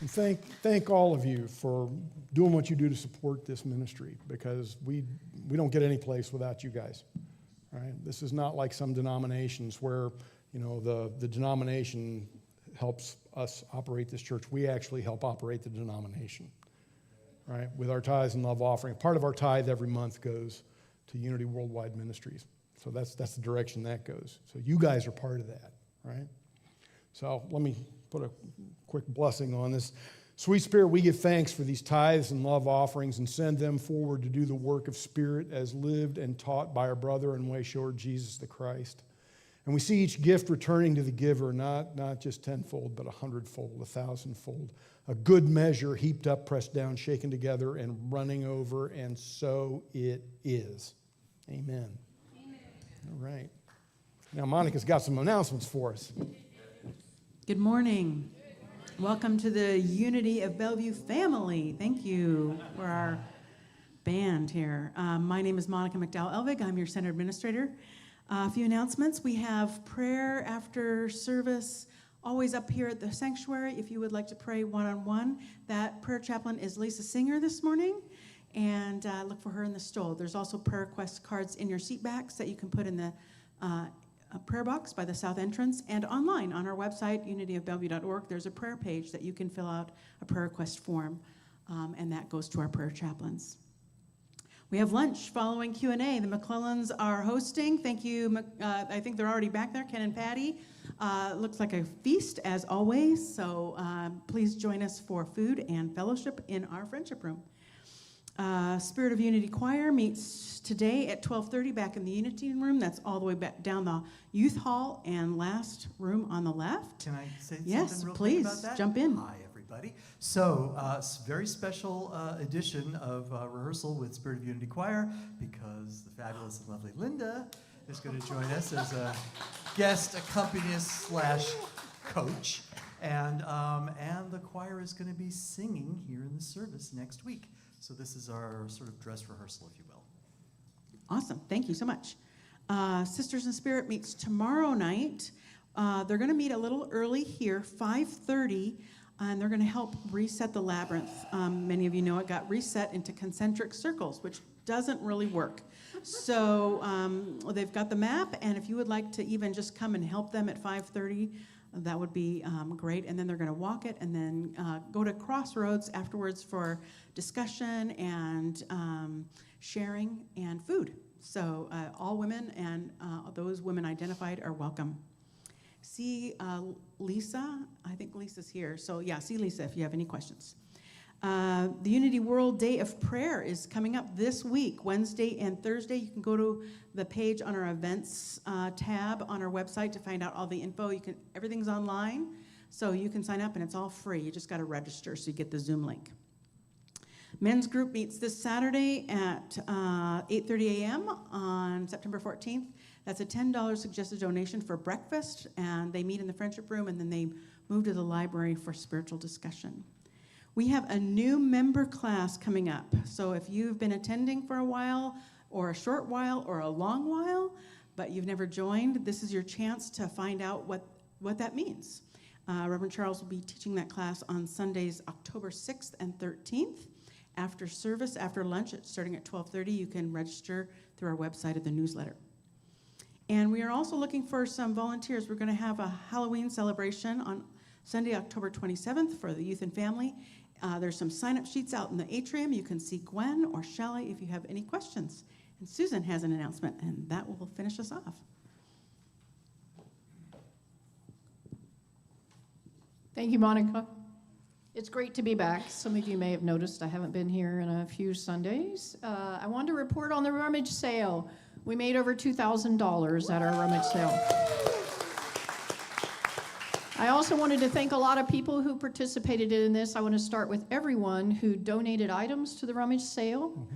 And thank all of you for doing what you do to support this ministry, because we don't get any place without you guys. Right? This is not like some denominations where, the denomination helps us operate this church. We actually help operate the denomination, right? With our tithes and love offering. Part of our tithe every month goes to Unity Worldwide Ministries. So that's the direction that goes. So you guys are part of that, right? So let me put a quick blessing on this. Sweet Spirit, we give thanks for these tithes and love offerings and send them forward to do the work of Spirit as lived and taught by our brother and way shower, Jesus the Christ. And we see each gift returning to the giver, not just tenfold, but 100-fold, 1,000-fold. A good measure heaped up, pressed down, shaken together, and running over, and so it is. Amen. Amen. All right. Now, Monica's got some announcements for us. Good morning. Welcome to the Unity of Bellevue family. Thank you for our band here. My name is Monica McDowell-Elvig. I'm your center administrator. A few announcements. We have prayer after service, always up here at the sanctuary. If you would like to pray one-on-one, that prayer chaplain is Lisa Singer this morning, and look for her in the stole. There's also prayer request cards in your seat backs that you can put in the prayer box by the south entrance, and online on our website, unityofbellevue.org. There's a prayer page that you can fill out a prayer request form, and that goes to our prayer chaplains. We have lunch following Q&A. The McClellans are hosting. Thank you. I think they're already back there, Ken and Patty. Looks like a feast as always, so please join us for food and fellowship in our friendship room. Spirit of Unity Choir meets today at 12:30 back in the Unity room. That's all the way back down the youth hall and last room on the left. Can I say yes, something real please, quick about that? Jump in. Hi, everybody. So, very special edition of rehearsal with Spirit of Unity Choir, because the fabulous and lovely Linda is going to join us as a guest accompanist / coach. And the choir is going to be singing here in the service next week. So this is our sort of dress rehearsal, if you will. Awesome. Thank you so much. Sisters in Spirit meets tomorrow night. They're going to meet a little early here, 5:30, and they're going to help reset the labyrinth. Many of you know it got reset into concentric circles, which doesn't really work. So they've got the map, and if you would like to even just come and help them at 5:30, that would be great. And then they're going to walk it and then go to Crossroads afterwards for discussion and sharing and food. So all women and those women identified are welcome. See Lisa. I think Lisa's here. So yeah, see Lisa if you have any questions. The Unity World Day of Prayer is coming up this week, Wednesday and Thursday. You can go to the page on our events tab on our website to find out all the info. Everything's online, so you can sign up, and it's all free. You just got to register so you get the Zoom link. Men's group meets this Saturday at 8:30 a.m. on September 14th. That's a $10 suggested donation for breakfast, and they meet in the friendship room, and then they move to the library for spiritual discussion. We have a new member class coming up. So if you've been attending for a while, or a short while, or a long while, but you've never joined, this is your chance to find out what that means. Reverend Charles will be teaching that class on Sundays, October 6th and 13th. After service, after lunch, starting at 12:30, you can register through our website or the newsletter. And we are also looking for some volunteers. We're going to have a Halloween celebration on Sunday, October 27th for the youth and family. There's some sign-up sheets out in the atrium. You can see Gwen or Shelley if you have any questions. And Susan has an announcement, and that will finish us off. Thank you, Monica. It's great to be back. Some of you may have noticed I haven't been here in a few Sundays. I wanted to report on the rummage sale. We made over $2,000 at our rummage sale. I also wanted to thank a lot of people who participated in this. I want to start with everyone who donated items to the rummage sale,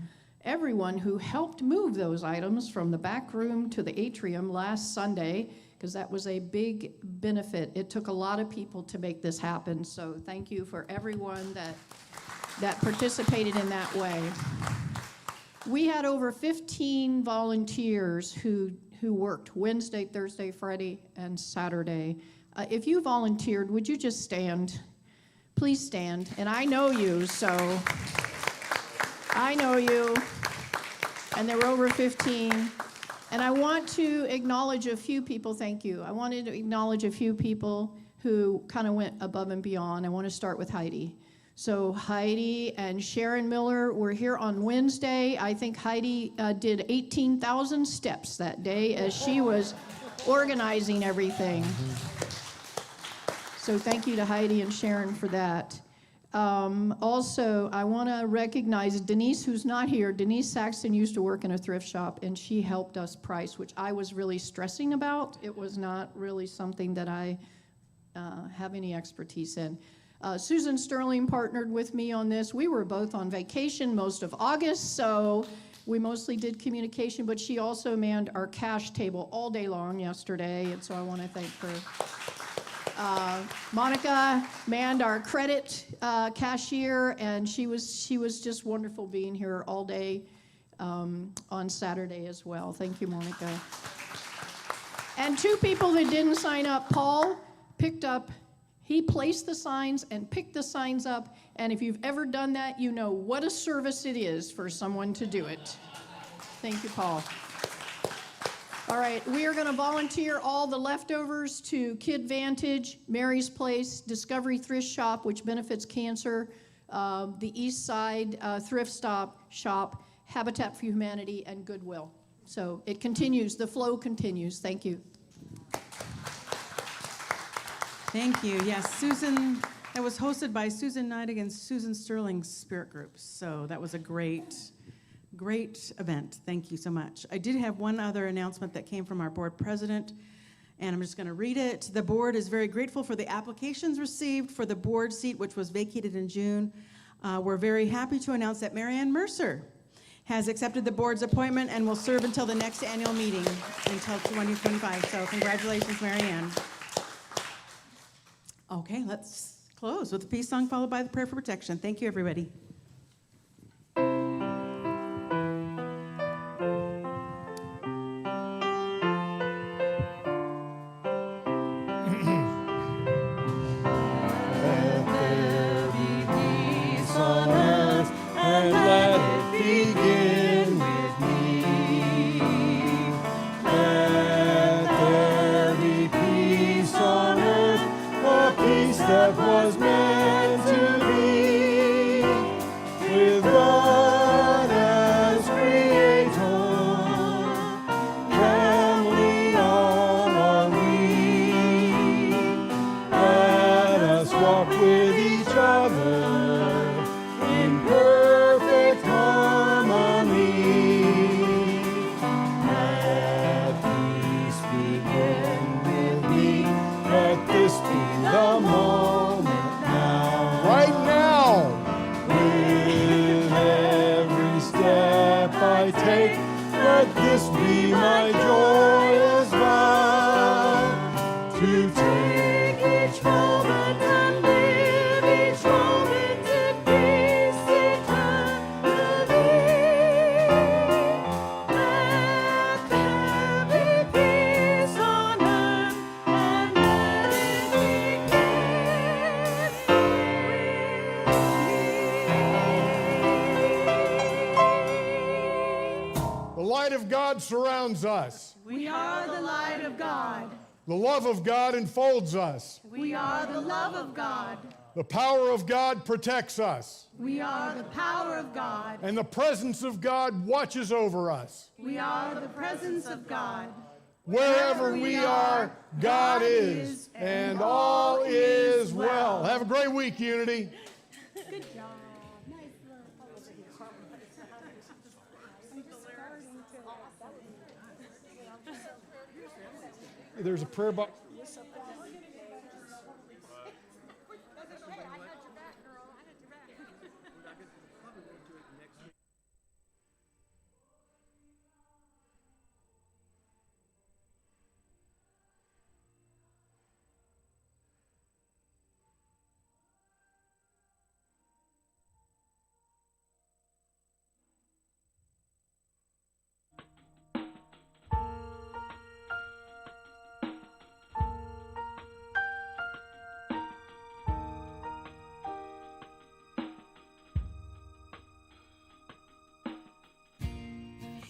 everyone who helped move those items from the back room to the atrium last Sunday, because that was a big benefit. It took a lot of people to make this happen, so thank you for everyone that participated in that way. We had over 15 volunteers who worked Wednesday, Thursday, Friday, and Saturday. If you volunteered, would you just stand? Please stand. And I know you, so I know you. And there were over 15. And I want to acknowledge a few people, thank you. I wanted to acknowledge a few people who kind of went above and beyond. I want to start with Heidi. So Heidi and Sharon Miller were here on Wednesday. I think Heidi did 18,000 steps that day as she was organizing everything. So thank you to Heidi and Sharon for that. Also, I want to recognize Denise, who's not here. Denise Saxton used to work in a thrift shop, and she helped us price, which I was really stressing about. It was not really something that I have any expertise in. Susan Sterling partnered with me on this. We were both on vacation most of August, so we mostly did communication, but she also manned our cash table all day long yesterday, and so I want to thank her. Monica manned our credit cashier, and she was just wonderful being here all day on Saturday as well. Thank you, Monica. And two people that didn't sign up, Paul he placed the signs and picked the signs up, and if you've ever done that, you know what a service it is for someone to do it. Thank you, Paul. All right, we are going to volunteer all the leftovers to Kid Vantage, Mary's Place, Discovery Thrift Shop, which benefits cancer, the East Side Thrift Shop, Habitat for Humanity, and Goodwill. So it continues, the flow continues. Thank you. Thank you. Yes, Susan, that was hosted by Susan Neidig and Susan Sterling's Spirit Group. So that was a great event. Thank you so much. I did have one other announcement that came from our board president, and I'm just going to read it. The board is very grateful for the applications received for the board seat, which was vacated in June. We're very happy to announce that Marianne Mercer has accepted the board's appointment and will serve until the next annual meeting, until 2025. So congratulations, Marianne. Okay, let's close with a peace song followed by the prayer for protection. Thank you, everybody. That was meant to be, with God as creator, family all are we. Let us walk with each other in perfect harmony. Let peace begin with me. Let this be the moment. Take, let this be my joyous vow, to take each moment and live each moment in peace eternally. Let there be peace on earth, and let it The light of God surrounds us. We are the light of God. The love of God enfolds us. We are the love of God. The power of God protects us. We are the power of God. And the presence of God watches over us. We are the presence of God. Wherever we are, God is, and all is well. Have a great week, Unity. Good job. There's a prayer box.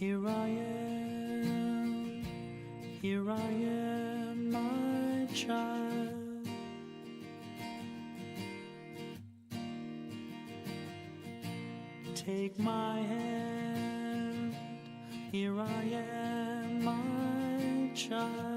Here I am, my child. Take my hand, here I am, my child.